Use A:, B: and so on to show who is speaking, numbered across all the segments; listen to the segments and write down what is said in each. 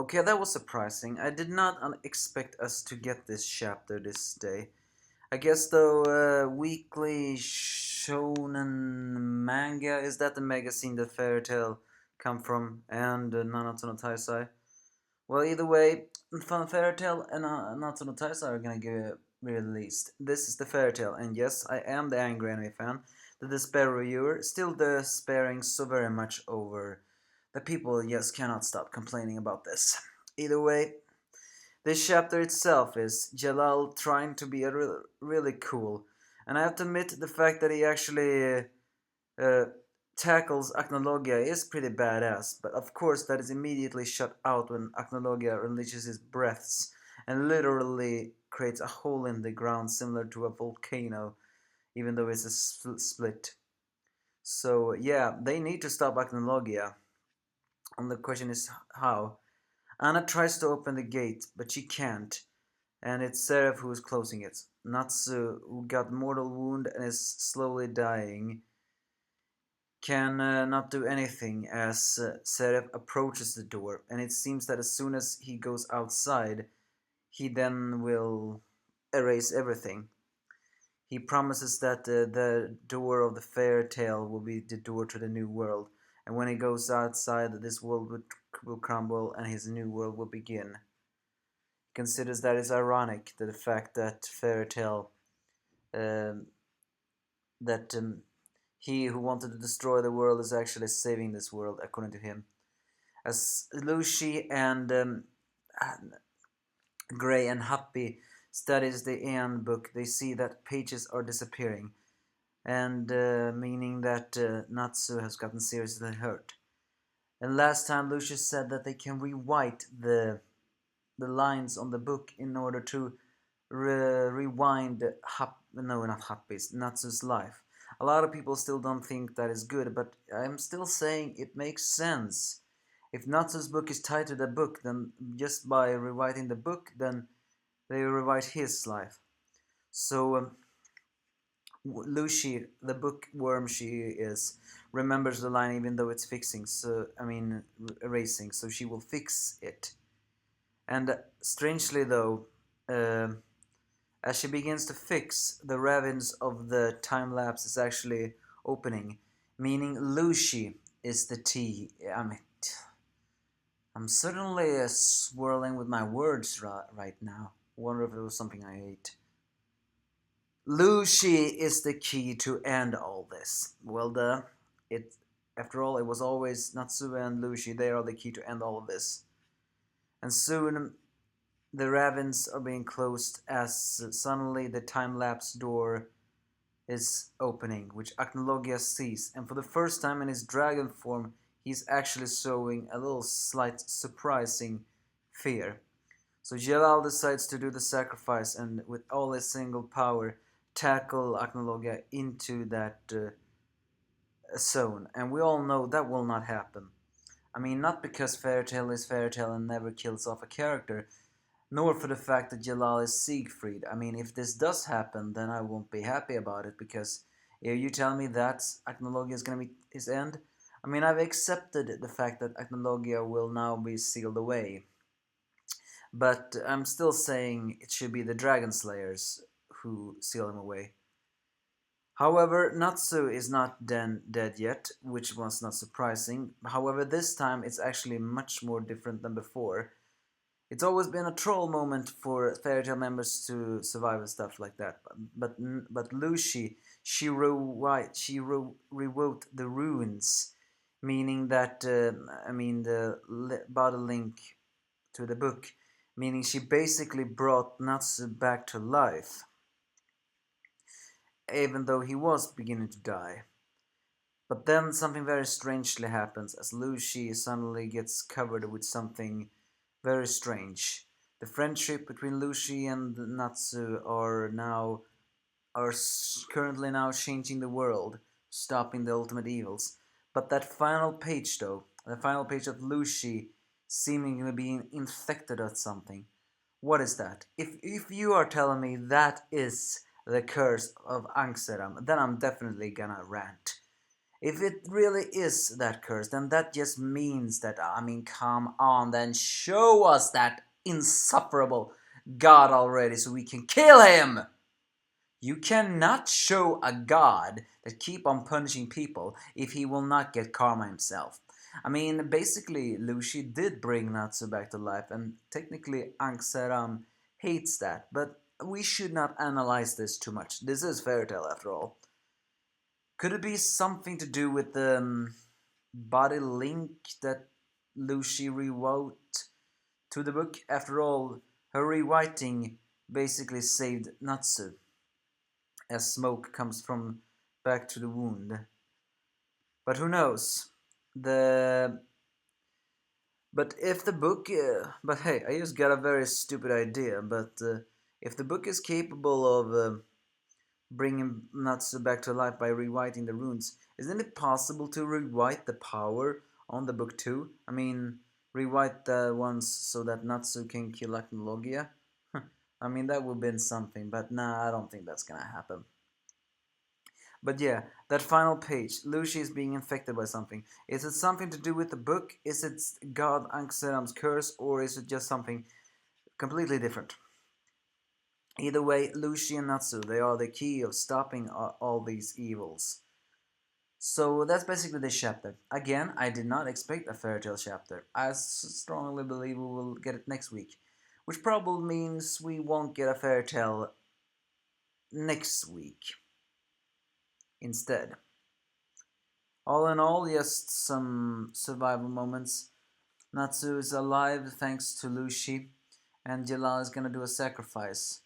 A: Okay, that was surprising. I did not expect us to get this chapter this day. I guess though, weekly shonen manga, is that the magazine that Fairy Tail come from, and Nanatsu no Taisai? Well, either way, Fairy Tail and Nanatsu no Taisai are gonna get released. This is the Fairy Tail, and yes, I am the angry anime fan, the despair reviewer, still despairing so very much over that people just cannot stop complaining about this. Either way, this chapter itself is Jalal trying to be really cool, and I have to admit the fact that he actually uh, tackles Acnologia is pretty badass, but of course that is immediately shut out when Acnologia unleashes his breaths and literally creates a hole in the ground similar to a volcano, even though it's a split. So yeah, they need to stop Acnologia, and the question is how. Anna tries to open the gate, but she can't, and it's Seraph who is closing it. Natsu, who got mortal wound and is slowly dying, can not do anything as Seraph approaches the door, and it seems that as soon as he goes outside, he then will erase everything. He promises that the door of the fairy tale will be the door to the new world, and when he goes outside, this world will crumble and his new world will begin. He considers that it's ironic that the fact that fairy tale um, that he who wanted to destroy the world is actually saving this world, according to him. As Lucy and Gray and Happy studies the Aeon book, they see that pages are disappearing, and meaning that Natsu has gotten seriously hurt. And last time Lucius said that they can rewrite the lines on the book in order to rewind no, not Happy's, Natsu's life. A lot of people still don't think that is good, but I'm still saying it makes sense. If Natsu's book is tied to the book, then just by rewriting the book, then they rewrite his life. So Lucy, the bookworm she is, remembers the line even though it's fixing. So erasing. So she will fix it. And strangely though, uh, as she begins to fix, the ravines of the time lapse is actually opening, meaning Lucy is the T. I'm certainly swirling with my words right now. Wonder if it was something I ate. Lucy is the key to end all this. Well, after all, it was always Natsu and Lucy. They are the key to end all of this. And soon, the ravens are being closed as suddenly the time-lapse door is opening, which Acnologia sees, and for the first time in his dragon form, he's actually showing a little slight surprising fear. So Jalal decides to do the sacrifice and with all his single power tackle Acnologia into that zone, and we all know that will not happen. I mean, not because Fairy Tail is Fairy Tail and never kills off a character, nor for the fact that Jalal is Siegfried. I mean, if this does happen, then I won't be happy about it, because if you tell me that Acnologia is going to be his end, I mean, I've accepted the fact that Acnologia will now be sealed away. But I'm still saying it should be the Dragon Slayers who seal him away. However, Natsu is not dead yet, which was not surprising. However, this time it's actually much more different than before. It's always been a troll moment for Fairy Tail members to survive and stuff like that. But Lucy, she rewrote the ruins, meaning that the bottle link to the book, meaning she basically brought Natsu back to life, even though he was beginning to die. But then something very strangely happens as Lucy suddenly gets covered with something very strange. The friendship between Lucy and Natsu are currently now changing the world, stopping the ultimate evils. But that final page though, the final page of Lucy seemingly being infected with something. What is that? If you are telling me that is the curse of Angseram, then I'm definitely gonna rant. If it really is that curse, then that just means that, I mean, come on, then show us that insufferable god already so we can kill him! You cannot show a god that keep on punishing people if he will not get karma himself. I mean, basically, Lucy did bring Natsu back to life, and technically Ankh-Seram hates that, but we should not analyze this too much. This is fairy tale after all. Could it be something to do with the body link that Lucy rewrote to the book? After all, her rewriting basically saved Natsu as smoke comes from back to the wound. But who knows? The but if the book, but hey, I just got a very stupid idea. But if the book is capable of bringing Natsu back to life by rewriting the runes, isn't it possible to rewrite the power on the book too? I mean, rewrite the ones so that Natsu can kill Acnologia? I mean, that would have been something, but nah, I don't think that's gonna happen. But yeah, that final page, Lucy is being infected by something. Is it something to do with the book? Is it God Ankh-Seram's curse? Or is it just something completely different? Either way, Lucy and Natsu, they are the key of stopping all these evils. So that's basically this chapter. Again, I did not expect a fairy tale chapter. I strongly believe we will get it next week. Which probably means we won't get a fairy tale next week instead. All in all, just some survival moments. Natsu is alive thanks to Lucy, and Jalal is gonna do a sacrifice.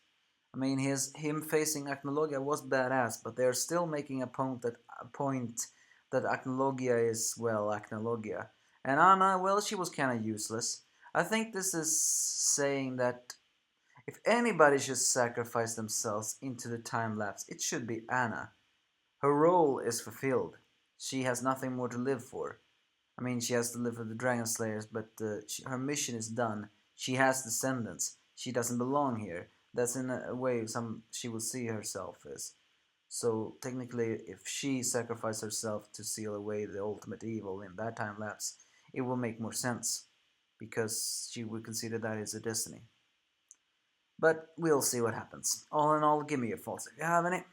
A: I mean, him facing Acnologia was badass, but they're still making a point that Acnologia is, well, Acnologia. And Anna, well, she was kind of useless. I think this is saying that if anybody should sacrifice themselves into the time lapse, it should be Anna. Her role is fulfilled. She has nothing more to live for. I mean, she has to live for the Dragon Slayers, but her mission is done. She has descendants. She doesn't belong here. That's in a way some she will see herself as. So technically, if she sacrificed herself to seal away the ultimate evil in that time lapse, it will make more sense, because she would consider that as a destiny. But we'll see what happens. All in all, give me your thoughts if you have any.